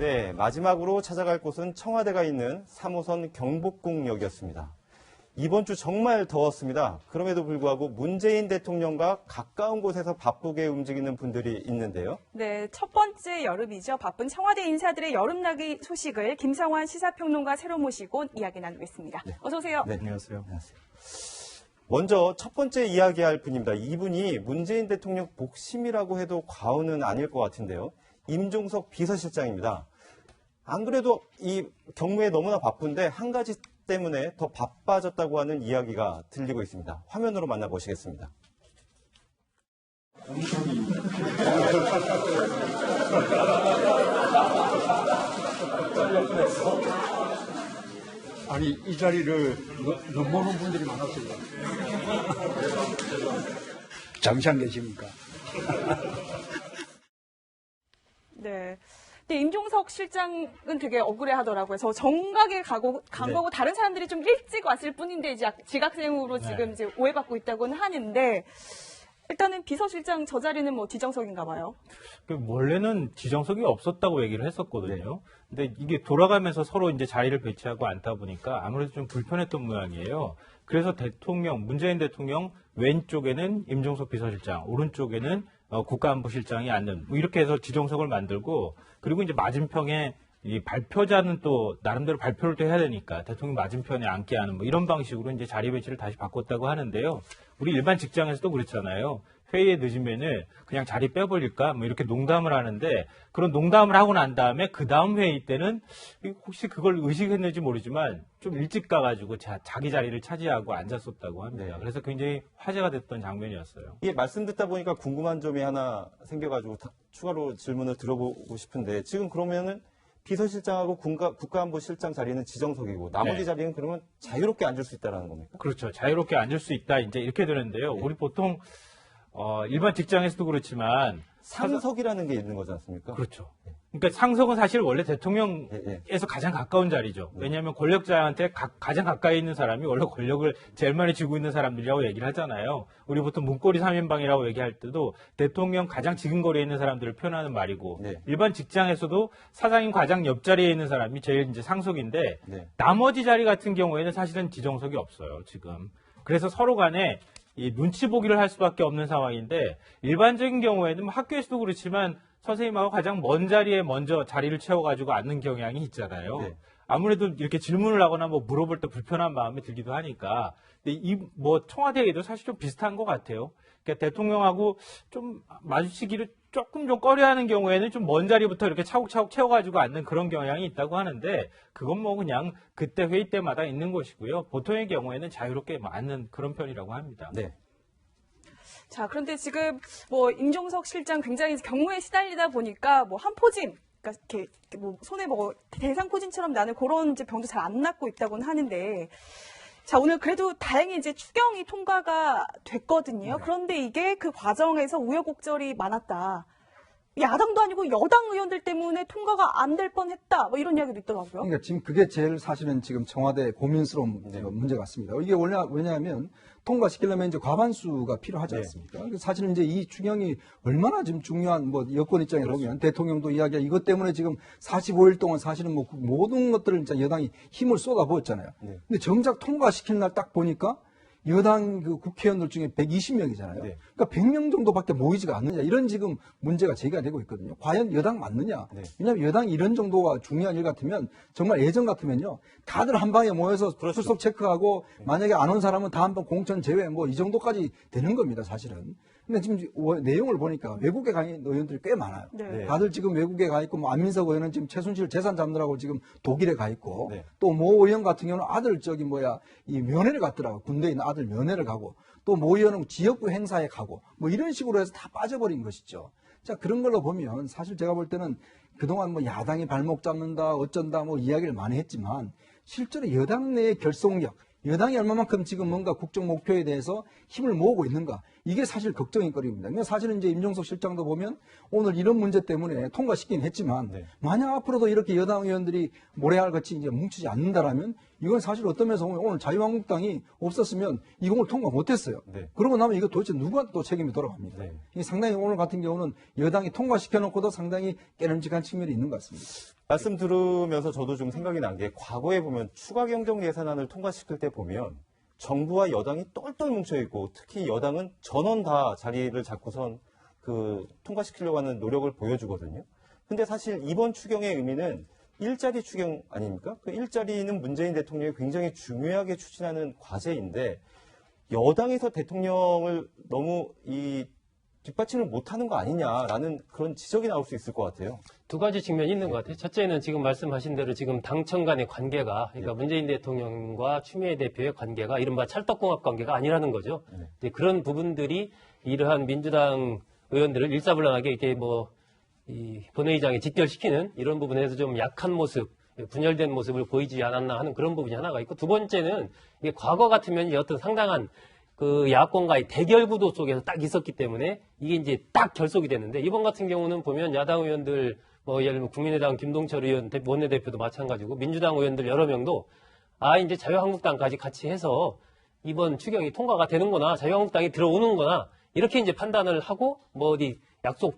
네, 마지막으로 찾아갈 곳은 청와대가 있는 3호선 경복궁역이었습니다. 이번 주 정말 더웠습니다. 그럼에도 불구하고 문재인 대통령과 가까운 곳에서 바쁘게 움직이는 분들이 있는데요. 네, 첫 번째 여름이죠. 바쁜 청와대 인사들의 여름나기 소식을 김성환 시사평론가 새로 모시고 이야기 나누겠습니다. 네. 어서 오세요. 네, 안녕하세요. 먼저 첫 번째 이야기할 분입니다. 이분이 문재인 대통령 복심이라고 해도 과언은 아닐 것 같은데요. 임종석 비서실장입니다. 안 그래도 이 경무에 너무나 바쁜데 한 가지 때문에 더 바빠졌다고 하는 이야기가 들리고 있습니다. 화면으로 만나보시겠습니다. 아니, 이 자리를 넘보는 분들이 많았어요. 잠시 안 계십니까? 네. 근데 임종석 실장은 되게 억울해 하더라고요. 저 정각에 간 네. 거고 다른 사람들이 좀 일찍 왔을 뿐인데 이제 지각생으로 지금 이제 오해받고 있다고는 하는데 일단은 비서실장 저 자리는 뭐 지정석인가 봐요. 원래는 지정석이 없었다고 얘기를 했었거든요. 근데 이게 돌아가면서 서로 이제 자리를 배치하고 앉다 보니까 아무래도 좀 불편했던 모양이에요. 그래서 문재인 대통령 왼쪽에는 임종석 비서실장, 오른쪽에는 국가안보실장이 앉는 뭐 이렇게 해서 지정석을 만들고 그리고 이제 맞은편에 이 발표자는 또 나름대로 발표를 또 해야 되니까 대통령 맞은편에 앉게 하는 뭐 이런 방식으로 이제 자리 배치를 다시 바꿨다고 하는데요. 우리 일반 직장에서도 그렇잖아요. 회의에 늦으면은 그냥 자리 빼버릴까? 뭐 이렇게 농담을 하는데 그런 농담을 하고 난 다음에 그 다음 회의 때는 혹시 그걸 의식했는지 모르지만 좀 일찍 가가지고 자기 자리를 차지하고 앉았었다고 합니다. 네. 그래서 굉장히 화제가 됐던 장면이었어요. 이게 말씀 듣다 보니까 궁금한 점이 하나 생겨가지고 추가로 질문을 들어보고 싶은데 지금 그러면은 비서실장하고 국가안보실장 자리는 지정석이고 나머지 네. 자리는 그러면 자유롭게 앉을 수 있다는 겁니까? 그렇죠. 자유롭게 앉을 수 있다. 이제 이렇게 되는데요. 우리 보통 일반 직장에서도 그렇지만 상석이라는 게 있는 거지 않습니까? 그렇죠. 그러니까 상석은 사실 원래 대통령에서 예. 가장 가까운 자리죠. 왜냐하면 권력자한테 가장 가까이 있는 사람이 원래 권력을 제일 많이 쥐고 있는 사람들이라고 얘기를 하잖아요. 우리 보통 문고리 3인방이라고 얘기할 때도 대통령 가장 지근거리에 있는 사람들을 표현하는 말이고 네. 일반 직장에서도 사장님 과장 옆자리에 있는 사람이 제일 이제 상석인데 네. 나머지 자리 같은 경우에는 사실은 지정석이 없어요, 지금. 그래서 서로 간에 이 눈치 보기를 할 수밖에 없는 상황인데 일반적인 경우에는 뭐 학교에서도 그렇지만 선생님하고 가장 먼 자리에 먼저 자리를 채워가지고 앉는 경향이 있잖아요. 네. 아무래도 이렇게 질문을 하거나 뭐 물어볼 때 불편한 마음이 들기도 하니까. 근데 뭐 청와대에도 사실 좀 비슷한 것 같아요. 그러니까 대통령하고 좀 마주치기를 조금 좀 꺼려하는 경우에는 좀 먼 자리부터 이렇게 차곡차곡 채워가지고 앉는 그런 경향이 있다고 하는데 그건 뭐 그냥 그때 회의 때마다 있는 것이고요. 보통의 경우에는 자유롭게 앉는 그런 편이라고 합니다. 네. 자, 그런데 지금 뭐 임종석 실장 굉장히 경무에 시달리다 보니까 뭐 한 포진, 그러니까 이렇게 뭐 손에 뭐 대상 포진처럼 나는 그런 이제 병도 잘 안 낫고 있다고는 하는데, 자, 오늘 그래도 다행히 이제 추경이 통과가 됐거든요. 그런데 이게 그 과정에서 우여곡절이 많았다. 야당도 아니고 여당 의원들 때문에 통과가 안 될 뻔했다. 뭐 이런 이야기도 있더라고요. 그러니까 지금 그게 제일 사실은 지금 청와대 고민스러운 문제 같습니다. 이게 왜냐하면 통과시키려면 이제 과반수가 필요하지 않습니까? 사실은 이제 이 추경이 얼마나 지금 중요한 뭐 여권 입장에 보면 대통령도 이야기가 이것 때문에 지금 45일 동안 사실은 뭐 모든 것들을 진짜 여당이 힘을 쏟아부었잖아요. 근데 정작 통과시키는 날 딱 보니까 여당 그 국회의원들 중에 120명이잖아요. 네. 그러니까 100명 정도밖에 모이지가 않느냐. 이런 지금 문제가 제기가 되고 있거든요. 과연 여당 맞느냐. 네. 왜냐하면 여당이 이런 정도가 중요한 일 같으면 정말 예전 같으면요. 다들 한 방에 모여서 그렇죠. 출석 체크하고 만약에 안 온 사람은 다음번 공천 제외 뭐 이 정도까지 되는 겁니다. 사실은. 근데 지금 내용을 보니까 외국에 가 있는 의원들이 꽤 많아요. 네. 다들 지금 외국에 가 있고 뭐 안민석 의원은 지금 최순실 재산 잡느라고 지금 독일에 가 있고 네. 또 모 의원 같은 경우는 아들 이 면회를 갔더라고. 군대에 있는 아들 면회를 가고 또 모 의원은 지역구 행사에 가고 뭐 이런 식으로 해서 다 빠져버린 것이죠. 자, 그런 걸로 보면 사실 제가 볼 때는 그동안 뭐 야당이 발목 잡는다 어쩐다 뭐 이야기를 많이 했지만 실제로 여당 내의 결속력 여당이 얼마만큼 지금 뭔가 국정 목표에 대해서 힘을 모으고 있는가. 이게 사실 걱정인 거리입니다. 그러니까 사실은 이제 임종석 실장도 보면 오늘 이런 문제 때문에 통과시키긴 했지만 만약 앞으로도 이렇게 여당 의원들이 모래알 같이 이제 뭉치지 않는다라면 이건 사실 어떤 면에서 보면 오늘 자유한국당이 없었으면 20을 통과 못했어요. 네. 그러고 나면 이거 도대체 누구한테 또 책임이 돌아갑니까? 네. 이게 상당히 오늘 같은 경우는 여당이 통과시켜놓고도 상당히 깨름직한 측면이 있는 것 같습니다. 말씀 들으면서 저도 좀 생각이 난 게 과거에 보면 추가 경정 예산안을 통과시킬 때 보면 정부와 여당이 똘똘 뭉쳐있고 특히 여당은 전원 다 자리를 잡고선 그 통과시키려고 하는 노력을 보여주거든요. 근데 사실 이번 추경의 의미는 일자리 추경 아닙니까? 그 일자리는 문재인 대통령이 굉장히 중요하게 추진하는 과제인데 여당에서 대통령을 너무 뒷받침을 못하는 거 아니냐라는 그런 지적이 나올 수 있을 것 같아요. 두 가지 측면이 있는 것 같아요. 첫째는 지금 말씀하신 대로 지금 당청 간의 관계가, 그러니까 문재인 대통령과 추미애 대표의 관계가 이른바 찰떡궁합 관계가 아니라는 거죠. 근데 그런 부분들이 이러한 민주당 의원들을 일사불란하게 이렇게 이 본회의장에 직결시키는 이런 부분에서 좀 약한 모습, 분열된 모습을 보이지 않았나 하는 그런 부분이 하나가 있고, 두 번째는 이게 과거 같으면 이제 어떤 상당한 그 야권과의 대결 구도 속에서 딱 있었기 때문에 이게 이제 딱 결속이 됐는데, 이번 같은 경우는 보면 야당 의원들 예를 들면 국민의당 김동철 의원 원내대표도 마찬가지고 민주당 의원들 여러 명도 이제 자유한국당까지 같이 해서 이번 추경이 통과가 되는구나, 자유한국당이 들어오는구나, 이렇게 이제 판단을 하고 어디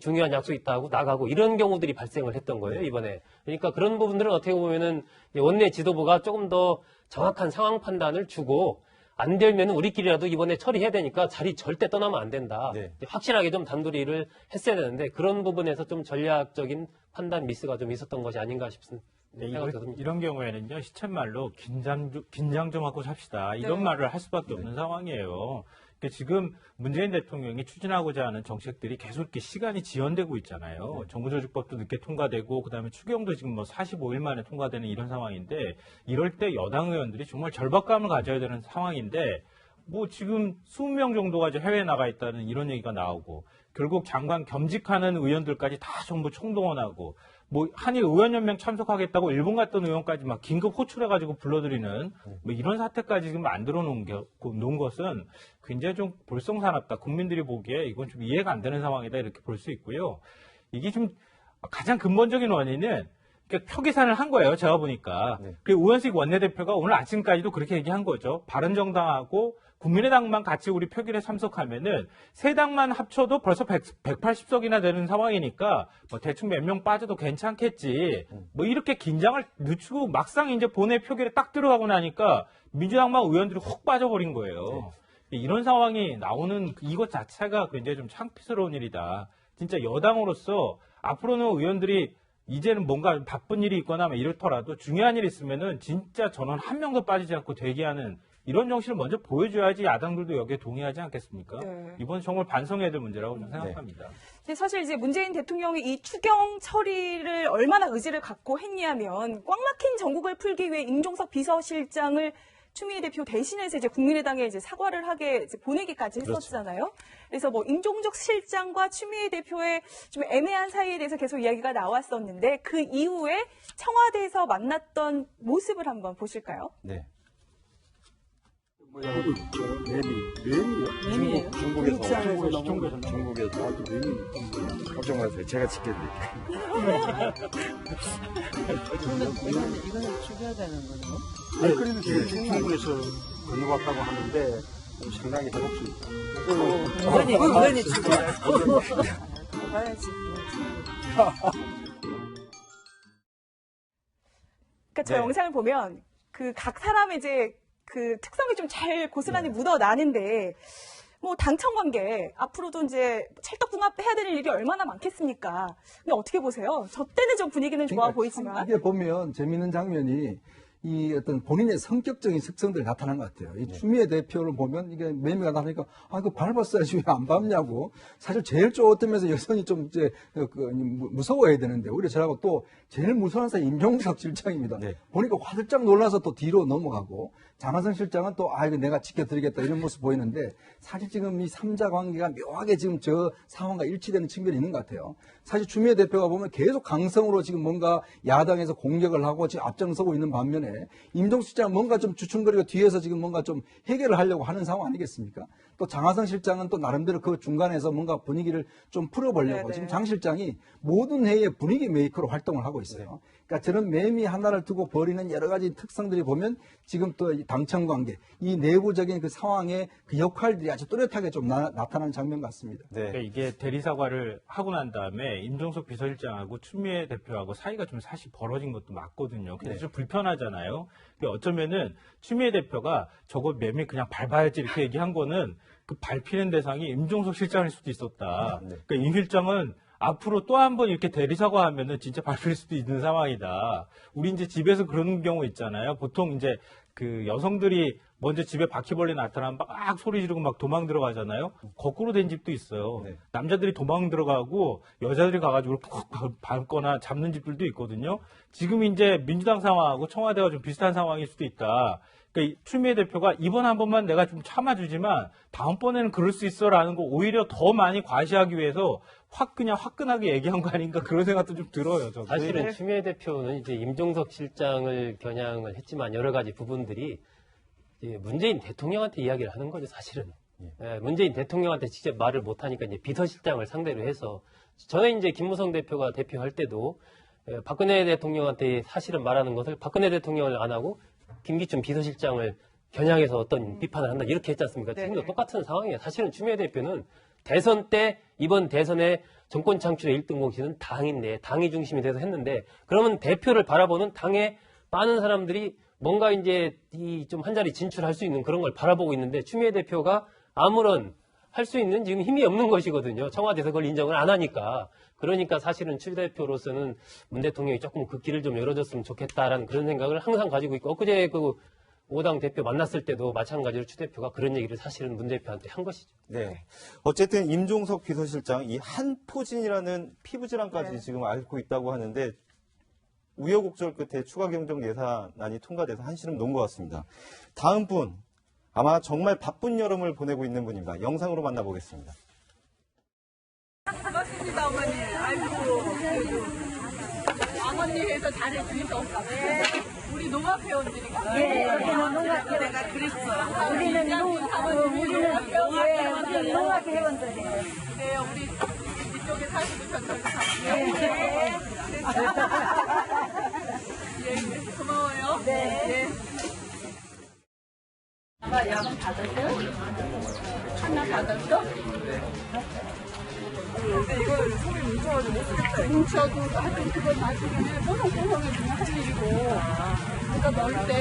중요한 약속 있다 하고 나가고 이런 경우들이 발생을 했던 거예요, 이번에. 그러니까 그런 부분들은 어떻게 보면은 원내 지도부가 조금 더 정확한 상황 판단을 주고, 안 되면 우리끼리라도 이번에 처리해야 되니까 자리 절대 떠나면 안 된다. 네. 확실하게 좀 단도리를 했어야 되는데 그런 부분에서 좀 전략적인 판단 미스가 좀 있었던 것이 아닌가 싶습니다. 네, 이런 경우에는요, 시쳇말로 긴장 좀 하고 삽시다, 이런 네. 말을 할 수밖에 없는 상황이에요. 그러니까 지금 문재인 대통령이 추진하고자 하는 정책들이 계속 이렇게 시간이 지연되고 있잖아요. 정부조직법도 늦게 통과되고, 그다음에 추경도 지금 45일 만에 통과되는 이런 상황인데, 이럴 때 여당 의원들이 정말 절박감을 가져야 되는 상황인데, 지금 20명 정도가 이제 해외에 나가 있다는 이런 얘기가 나오고, 결국 장관 겸직하는 의원들까지 다 전부 총동원하고, 한일 의원연맹 참석하겠다고 일본 갔던 의원까지 막 긴급 호출해가지고 불러들이는 이런 사태까지 지금 만들어 놓은 것은 굉장히 좀 볼썽사납다. 국민들이 보기에 이건 좀 이해가 안 되는 상황이다, 이렇게 볼 수 있고요. 이게 좀 가장 근본적인 원인은 표 계산을 한 거예요, 제가 보니까. 네. 그리고 우현식 원내대표가 오늘 아침까지도 그렇게 얘기한 거죠. 바른정당하고 국민의당만 같이 우리 표결에 참석하면은 세 당만 합쳐도 벌써 180석이나 되는 상황이니까 대충 몇 명 빠져도 괜찮겠지. 이렇게 긴장을 늦추고 막상 이제 본회 표결에 딱 들어가고 나니까 민주당만 의원들이 훅 빠져버린 거예요. 네. 이런 상황이 나오는 이것 자체가 굉장히 좀 창피스러운 일이다. 진짜 여당으로서 앞으로는 의원들이 이제는 뭔가 바쁜 일이 있거나 이렇더라도 중요한 일이 있으면은 진짜 전원 한 명도 빠지지 않고 대기하는 이런 정신을 먼저 보여줘야지 야당들도 여기에 동의하지 않겠습니까? 네. 이번 정말 반성해야 될 문제라고 저는 생각합니다. 근데 사실 이제 문재인 대통령이 이 추경 처리를 얼마나 의지를 갖고 했냐면, 꽉 막힌 전국을 풀기 위해 임종석 비서실장을 추미애 대표 대신해서 이제 국민의당에 이제 사과를 하게 이제 보내기까지 했었잖아요. 그래서 임종석 실장과 추미애 대표의 좀 애매한 사이에 대해서 계속 이야기가 나왔었는데, 그 이후에 청와대에서 만났던 모습을 한번 보실까요? 네. 매미. 중국에서 나도 매미. 걱정 마세요. 제가 지켜드릴게요. 이거는 죽여야 되는 거죠? 아니, 그래도 지금 중국에서 건너왔다고 하는데 상당히 해롭습니다. 이거는 죽여. 가야지. 그러니까 저 네. 영상을 보면 그 각 사람의 이제 그 특성이 좀 잘 고스란히 묻어나는데, 당청 관계 앞으로도 이제 찰떡궁합 해야 되는 일이 얼마나 많겠습니까? 근데 어떻게 보세요? 저 때는 좀 분위기는 좋아 그러니까 보이지만. 참 이게 보면 재미있는 장면이 이 어떤 본인의 성격적인 특성들이 나타난 것 같아요. 이 추미애 대표를 보면 이게 매미가 나타나니까 이거 밟았어야지 왜 안 밟냐고. 사실 제일 좋으면서 여성이 좀 이제 무서워해야 되는데 오히려 저하고 또 제일 무서운 사람이 임종석 실장입니다. 네. 보니까 화들짝 놀라서 또 뒤로 넘어가고, 장하성 실장은 또 이거 내가 지켜드리겠다 이런 모습 보이는데, 사실 지금 이 3자 관계가 묘하게 지금 저 상황과 일치되는 측면이 있는 것 같아요. 사실 추미애 대표가 보면 계속 강성으로 지금 뭔가 야당에서 공격을 하고 지금 앞장서고 있는 반면에, 임종석 실장은 뭔가 좀 주춤거리고 뒤에서 지금 뭔가 좀 해결을 하려고 하는 상황 아니겠습니까? 또 장하성 실장은 또 나름대로 그 중간에서 뭔가 분위기를 좀 풀어보려고 네네. 지금 장 실장이 모든 회의의 분위기 메이커로 활동을 하고 있어요. 그러니까 저런 매미 하나를 두고 벌이는 여러 가지 특성들이 보면 지금 또 이 당청 관계, 이 내부적인 그 상황의 그 역할들이 아주 뚜렷하게 좀 나타나는 장면 같습니다. 네. 그러니까 이게 대리사과를 하고 난 다음에 임종석 비서실장하고 추미애 대표하고 사이가 좀 사실 벌어진 것도 맞거든요. 그래서 네. 좀 불편하잖아요. 그러니까 어쩌면은 추미애 대표가 저거 매매 그냥 밟아야지 이렇게 얘기한 거는 그 밟히는 대상이 임종석 실장일 수도 있었다. 네. 그러니까 임 실장은 앞으로 또 한 번 이렇게 대리사과하면은 진짜 밟힐 수도 있는 상황이다. 우리 이제 집에서 그런 경우 있잖아요. 보통 이제 그 여성들이 먼저 집에 바퀴벌레 나타나면 막 소리 지르고 막 도망 들어가잖아요. 거꾸로 된 집도 있어요. 네. 남자들이 도망 들어가고 여자들이 가가지고 푹 밟거나 잡는 집들도 있거든요. 지금 이제 민주당 상황하고 청와대가 좀 비슷한 상황일 수도 있다. 그러니까 추미애 대표가 이번 한 번만 내가 좀 참아주지만 다음번에는 그럴 수 있어라는 거 오히려 더 많이 과시하기 위해서 그냥 화끈하게 얘기한 거 아닌가 그런 생각도 좀 들어요. 저도. 사실은 추미애 대표는 이제 임종석 실장을 겨냥을 했지만 여러 가지 부분들이 이제 문재인 대통령한테 이야기를 하는 거죠, 사실은. 예, 문재인 대통령한테 직접 말을 못하니까 이제 비서실장을 상대로 해서 전에 이제 김무성 대표가 대표할 때도 박근혜 대통령한테 사실은 말하는 것을 박근혜 대통령을 안 하고 김기춘 비서실장을 겨냥해서 어떤 비판을 한다 이렇게 했지 않습니까? 네. 지금도 똑같은 상황이에요. 사실은 추미애 대표는 대선 때 이번 대선에 정권 창출의 1등 공신은 당인데 당이 중심이 돼서 했는데 그러면 대표를 바라보는 당의 많은 사람들이 뭔가 이제 이 좀 한 자리 진출할 수 있는 그런 걸 바라보고 있는데 추미애 대표가 아무런 할 수 있는 지금 힘이 없는 것이거든요. 청와대에서 그걸 인정을 안 하니까. 그러니까 사실은 추 대표로서는 문 대통령이 조금 그 길을 좀 열어줬으면 좋겠다라는 그런 생각을 항상 가지고 있고 엊그제 그 5당 대표 만났을 때도 마찬가지로 추 대표가 그런 얘기를 사실은 문 대표한테 한 것이죠. 네. 어쨌든 임종석 비서실장 이 한포진이라는 피부질환까지 네. 지금 앓고 있다고 하는데 우여곡절 끝에 추가 경정 예산안이 통과돼서 한시름 놓은 것 같습니다. 다음 분 아마 정말 바쁜 여름을 보내고 있는 분입니다. 영상으로 만나보겠습니다. 반갑습니다, 어머니. 아이고, 어머니에서 잘해주셔서 우리 농업회원들이가 내가 그랬어. 우리는 농악 회원들이에요. 네, 우리 이쪽에 사시고 저쪽에 사시고. 예, 고마워요. 네. 야간 받았어요? 하나 받았어? 근데 이걸 손에 뭉쳐가지고 못 쓰겠다. 뭉쳐도 하여튼 그걸 나중에 뽀송뽀송해 그냥 할 일이고. 그러니까 넣을 때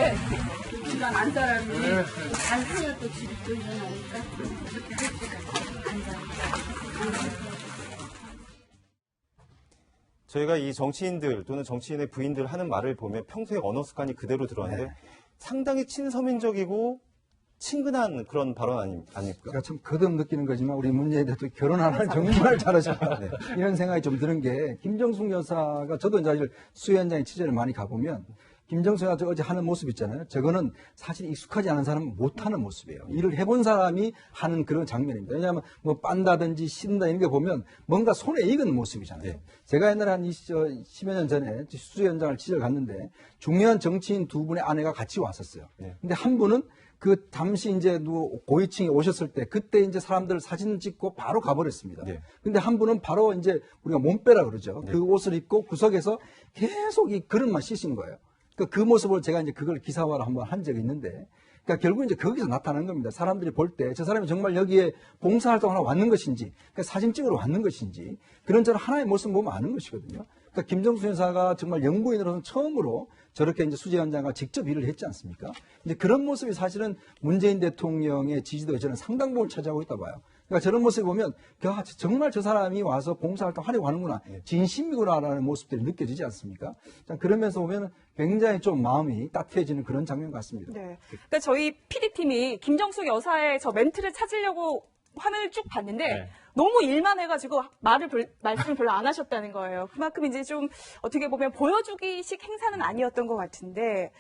일단 안 사람이 잘 해야 또 집이 또 일어나니까 이렇게 할 때가 안 사람. 저희가 이 정치인들 또는 정치인의 부인들 하는 말을 보면 평소에 언어 습관이 그대로 들어왔는데 상당히 친서민적이고 친근한 그런 발언 아닙니까? 제가 참 거듭 느끼는 거지만 우리 문재인 대통령 결혼하는 정말 잘하셨다. 이런 생각이 좀 드는 게 김정숙 여사가 저도 이제 사실 수해 현장에 취재를 많이 가보면 김정숙 여사 어제 하는 모습 있잖아요. 저거는 사실 익숙하지 않은 사람은 못하는 모습이에요. 일을 해본 사람이 하는 그런 장면입니다. 왜냐하면 뭐 빤다든지 씻는다 이런 게 보면 뭔가 손에 익은 모습이잖아요. 제가 옛날에 한 10여 년 전에 수해 현장을 취재를 갔는데 중요한 정치인 두 분의 아내가 같이 왔었어요. 근데 한 분은 그 잠시 이제 고위층이 오셨을 때 그때 이제 사람들 사진 찍고 바로 가버렸습니다. 근데 한 분은 바로 이제 우리가 몸빼라 그러죠. 그 옷을 입고 구석에서 계속 이 그릇만 씻은 거예요. 그 모습을 제가 이제 그걸 기사화를 한번 한 적이 있는데, 그러니까 결국 이제 거기서 나타나는 겁니다. 사람들이 볼 때 저 사람이 정말 여기에 봉사활동을 하러 왔는 것인지, 그러니까 사진 찍으러 왔는 것인지, 그런 저런 하나의 모습 보면 아는 것이거든요. 그러니까 김정숙 여사가 정말 연구인으로서 처음으로 저렇게 이제 수재 현장과 직접 일을 했지 않습니까? 이제 그런 모습이 사실은 문재인 대통령의 지지도에 저는 상당 부분을 차지하고 있다 봐요. 그러니까 저런 모습을 보면 정말 저 사람이 와서 봉사활동 하려고 하는구나, 진심이구나라는 모습들이 느껴지지 않습니까? 그러면서 보면 굉장히 좀 마음이 따뜻해지는 그런 장면 같습니다. 네. 그러니까 저희 PD팀이 김정숙 여사의 저 멘트를 찾으려고 화면을 쭉 봤는데 너무 일만 해가지고 말씀을 별로 안 하셨다는 거예요. 그만큼 이제 좀 어떻게 보면 보여주기식 행사는 아니었던 것 같은데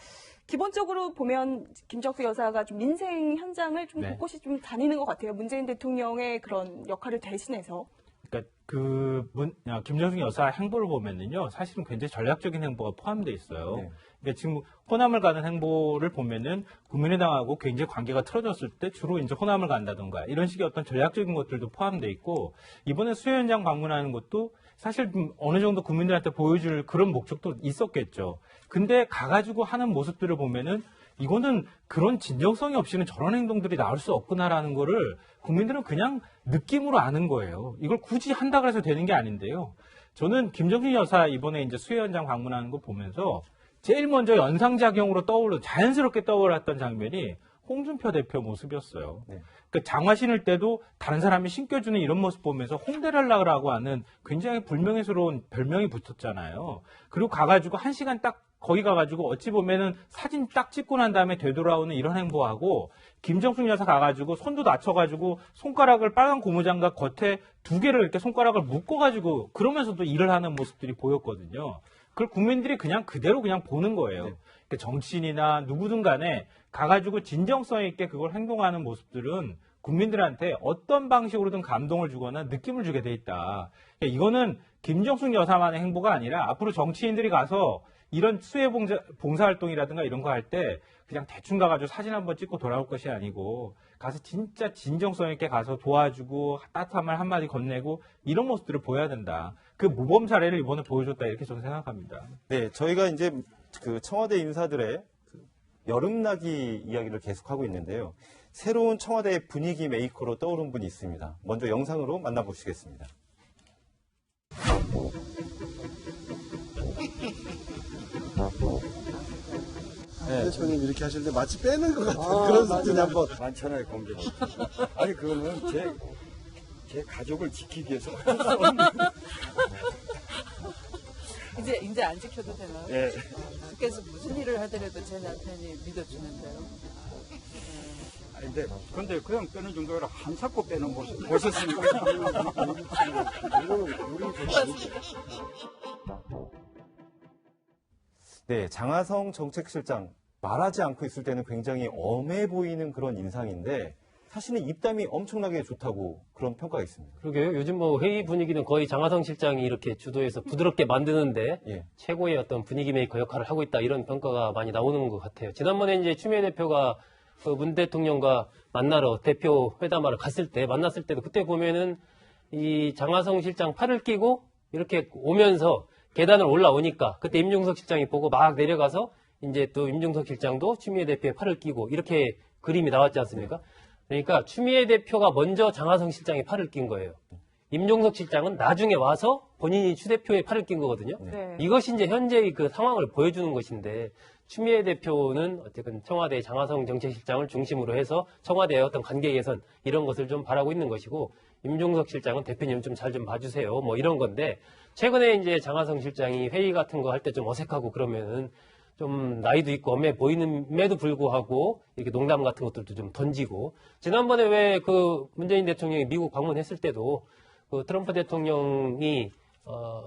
기본적으로 보면 김정숙 여사가 좀 민생 현장을 좀 곳곳이 좀 다니는 것 같아요. 문재인 대통령의 그런 역할을 대신해서. 그러니까 김정숙 여사 행보를 보면은요, 사실은 굉장히 전략적인 행보가 포함되어 있어요. 네. 그러니까 지금 호남을 가는 행보를 보면은 국민의당하고 굉장히 관계가 틀어졌을 때 주로 이제 호남을 간다던가 이런 식의 어떤 전략적인 것들도 포함되어 있고, 이번에 수해 현장 방문하는 것도 사실 어느 정도 국민들한테 보여줄 그런 목적도 있었겠죠. 근데 가가지고 하는 모습들을 보면은 이거는 그런 진정성이 없이는 저런 행동들이 나올 수 없구나라는 거를 국민들은 그냥 느낌으로 아는 거예요. 이걸 굳이 한다고 해서 되는 게 아닌데요. 저는 김정숙 여사 이번에 이제 수해 현장 방문하는 거 보면서 제일 먼저 연상작용으로 자연스럽게 떠올랐던 장면이 홍준표 대표 모습이었어요. 네. 그러니까 장화 신을 때도 다른 사람이 신겨주는 이런 모습 보면서 홍대랄라라고 하는 굉장히 불명예스러운 별명이 붙었잖아요. 그리고 가가지고 1시간 딱 거기 가가지고 어찌 보면은 사진 딱 찍고 난 다음에 되돌아오는 이런 행보하고, 김정숙 여사 가가지고 손도 낮춰가지고 손가락을 빨간 고무장갑 겉에 2개를 이렇게 손가락을 묶어가지고 그러면서도 일을 하는 모습들이 보였거든요. 그걸 국민들이 그냥 그대로 그냥 보는 거예요. 그러니까 정치인이나 누구든 간에 가가지고 진정성 있게 그걸 행동하는 모습들은 국민들한테 어떤 방식으로든 감동을 주거나 느낌을 주게 돼 있다. 그러니까 이거는 김정숙 여사만의 행보가 아니라 앞으로 정치인들이 가서 이런 수해 봉사활동이라든가 이런 거 할 때 그냥 대충 가가지고 사진 한번 찍고 돌아올 것이 아니고, 가서 진짜 진정성 있게 가서 도와주고 따뜻한 말 한마디 건네고 이런 모습들을 보여야 된다. 그 모범 사례를 이번에 보여줬다, 이렇게 저는 생각합니다. 네, 저희가 이제 그 청와대 인사들의 그 여름나기 이야기를 계속하고 있는데요. 새로운 청와대 분위기 메이커로 떠오른 분이 있습니다. 먼저 영상으로 만나보시겠습니다. 대통령님 이렇게 하실 때 마치 빼는 것 같은 그런 사진 한번. 많잖아요, 공개가. 아니, 그거는 제 가족을 지키기 위해서. 이제 안 지켜도 되나요? 예. 그래서 무슨 일을 하더라도 제 남편이 믿어주는데요. 근데 그냥 빼는 정도가 아니라 한사코 빼는 모습 보셨습니까? 네, 장하성 정책실장 말하지 않고 있을 때는 굉장히 엄해 보이는 그런 인상인데, 사실은 입담이 엄청나게 좋다고 그런 평가가 있습니다. 그러게요. 요즘 뭐 회의 분위기는 거의 장하성 실장이 이렇게 주도해서 부드럽게 만드는데 예. 최고의 어떤 분위기 메이커 역할을 하고 있다, 이런 평가가 많이 나오는 것 같아요. 지난번에 이제 추미애 대표가 그 문 대통령과 만나러 대표 회담하러 만났을 때도 그때 보면은 이 장하성 실장 팔을 끼고 이렇게 오면서 계단을 올라오니까 그때 임종석 실장이 보고 막 내려가서 이제 또 임종석 실장도 추미애 대표의 팔을 끼고 이렇게 그림이 나왔지 않습니까? 그러니까 추미애 대표가 먼저 장하성 실장의 팔을 낀 거예요. 임종석 실장은 나중에 와서 본인이 추 대표의 팔을 낀 거거든요. 네. 이것이 이제 현재의 그 상황을 보여주는 것인데, 추미애 대표는 어쨌든 청와대 장하성 정책실장을 중심으로 해서 청와대의 어떤 관계 개선 이런 것을 좀 바라고 있는 것이고, 임종석 실장은 대표님 좀 잘 좀 봐주세요, 뭐 이런 건데, 최근에 이제 장하성 실장이 회의 같은 거 할 때 좀 어색하고 그러면은 좀 나이도 있고 엄해 보이는에도 불구하고 이렇게 농담 같은 것들도 좀 던지고, 지난번에 왜 그 문재인 대통령이 미국 방문했을 때도 그 트럼프 대통령이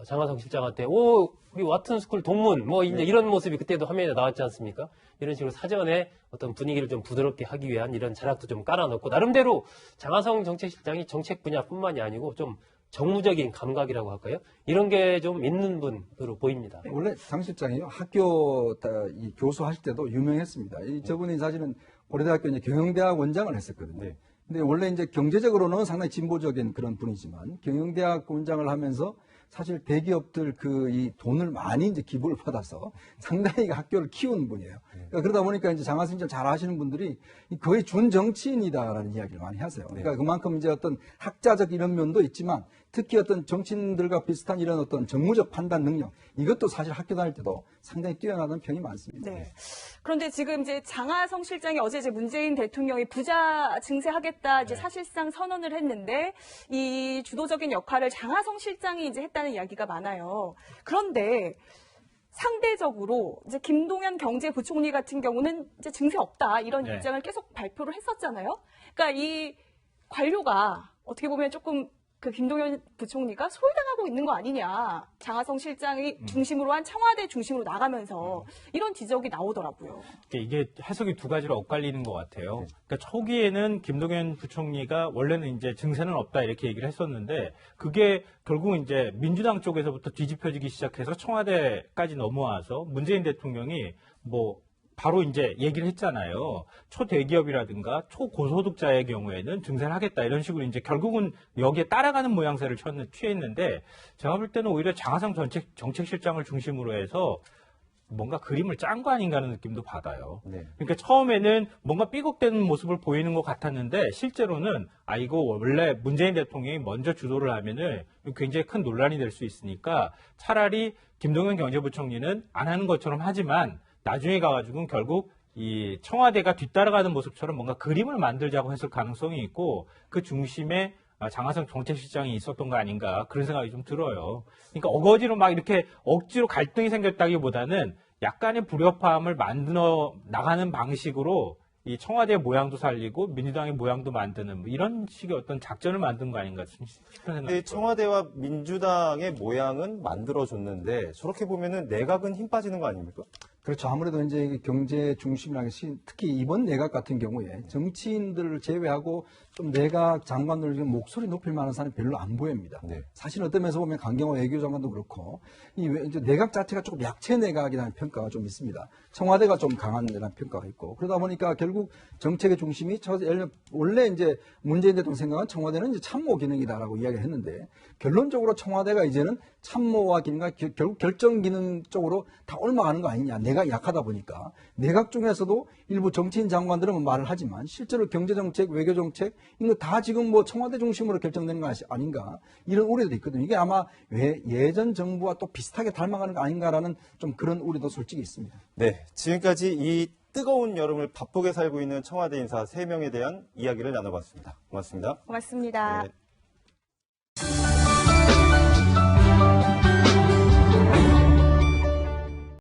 장하성 실장한테 우리 와튼스쿨 동문 뭐 이제 이런 모습이 그때도 화면에 나왔지 않습니까? 이런 식으로 사전에 어떤 분위기를 좀 부드럽게 하기 위한 이런 자락도 좀 깔아놓고, 나름대로 장하성 정책실장이 정책 분야뿐만이 아니고 좀 정무적인 감각이라고 할까요? 이런 게 좀 있는 분으로 보입니다. 원래 장 실장이요, 학교 이 교수하실 때도 유명했습니다. 저분이 사실은 고려대학교 이제 경영대학 원장을 했었거든요. 네. 근데 원래 이제 경제적으로는 상당히 진보적인 그런 분이지만, 경영대학 원장을 하면서 사실 대기업들 이 돈을 많이 이제 기부를 받아서 상당히 학교를 키운 분이에요. 그러다 보니까 이제 장하성 실장 잘 아시는 분들이 거의 준 정치인이다라는 이야기를 많이 하세요. 그러니까 그만큼 이제 어떤 학자적 이런 면도 있지만, 특히 어떤 정치인들과 비슷한 이런 어떤 정무적 판단 능력, 이것도 사실 학교 다닐 때도 상당히 뛰어나다는 평이 많습니다. 네. 그런데 지금 이제 장하성 실장이 어제 이제 문재인 대통령이 부자 증세하겠다 이제 사실상 선언을 했는데, 이 주도적인 역할을 장하성 실장이 이제 했다는 이야기가 많아요. 그런데 상대적으로 이제 김동연 경제부총리 같은 경우는 이제 증세 없다 이런 입장을 계속 발표를 했었잖아요. 그러니까 이 관료가 어떻게 보면 조금 그 김동연 부총리가 소홀당하고 있는 거 아니냐. 장하성 실장이 중심으로 한 청와대 중심으로 나가면서 이런 지적이 나오더라고요. 이게 해석이 두 가지로 엇갈리는 것 같아요. 그러니까 초기에는 김동연 부총리가 원래는 이제 증세는 없다 이렇게 얘기를 했었는데 그게 결국은 이제 민주당 쪽에서부터 뒤집혀지기 시작해서 청와대까지 넘어와서 문재인 대통령이 뭐 바로 이제 얘기를 했잖아요. 초대기업이라든가 초고소득자의 경우에는 증세를 하겠다 이런 식으로 이제 결국은 여기에 따라가는 모양새를 취했는데 제가 볼 때는 오히려 장하성 정책실장을 중심으로 해서 뭔가 그림을 짠 거 아닌가 하는 느낌도 받아요. 네. 그러니까 처음에는 뭔가 삐걱대는 모습을 보이는 것 같았는데 실제로는 이거 원래 문재인 대통령이 먼저 주도를 하면은 굉장히 큰 논란이 될 수 있으니까 차라리 김동연 경제부총리는 안 하는 것처럼 하지만 나중에 가가지고는 결국 이 청와대가 뒤따라가는 모습처럼 뭔가 그림을 만들자고 했을 가능성이 있고 그 중심에 장하성 정책실장이 있었던 거 아닌가 그런 생각이 좀 들어요. 그러니까 어거지로 막 이렇게 억지로 갈등이 생겼다기보다는 약간의 불협화음을 만들어 나가는 방식으로 이 청와대 모양도 살리고 민주당의 모양도 만드는 뭐 이런 식의 어떤 작전을 만든 거 아닌가 싶은 생각이 청와대와 민주당의 모양은 만들어줬는데 저렇게 보면은 내각은 힘 빠지는 거 아닙니까? 그렇죠. 아무래도 이제 경제 중심이라는 것이 특히 이번 내각 같은 경우에 정치인들을 제외하고 좀 내각 장관들 중 목소리 높일 만한 사람이 별로 안 보입니다. 네. 사실 어떤 면에서 보면 강경화 외교장관도 그렇고 이제 내각 자체가 조금 약체 내각이라는 평가가 좀 있습니다. 청와대가 좀 강한 이라는 평가가 있고 그러다 보니까 결국 정책의 중심이 원래 이제 문재인 대통령 생각은 청와대는 이제 참모 기능이다라고 이야기를 했는데 결론적으로 청와대가 이제는 참모와 기능과 결국 결정 기능 쪽으로 다 옮아가는 거 아니냐. 내각이 약하다 보니까 내각 중에서도 일부 정치인 장관들은 말을 하지만 실제로 경제정책, 외교정책 이거 다 지금 뭐 청와대 중심으로 결정되는 거 아닌가 이런 우려도 있거든요. 이게 아마 예전 정부와 또 비슷하게 닮아가는 거 아닌가라는 좀 그런 우려도 솔직히 있습니다. 네, 지금까지 이 뜨거운 여름을 바쁘게 살고 있는 청와대 인사 3명에 대한 이야기를 나눠봤습니다. 고맙습니다. 고맙습니다. 네.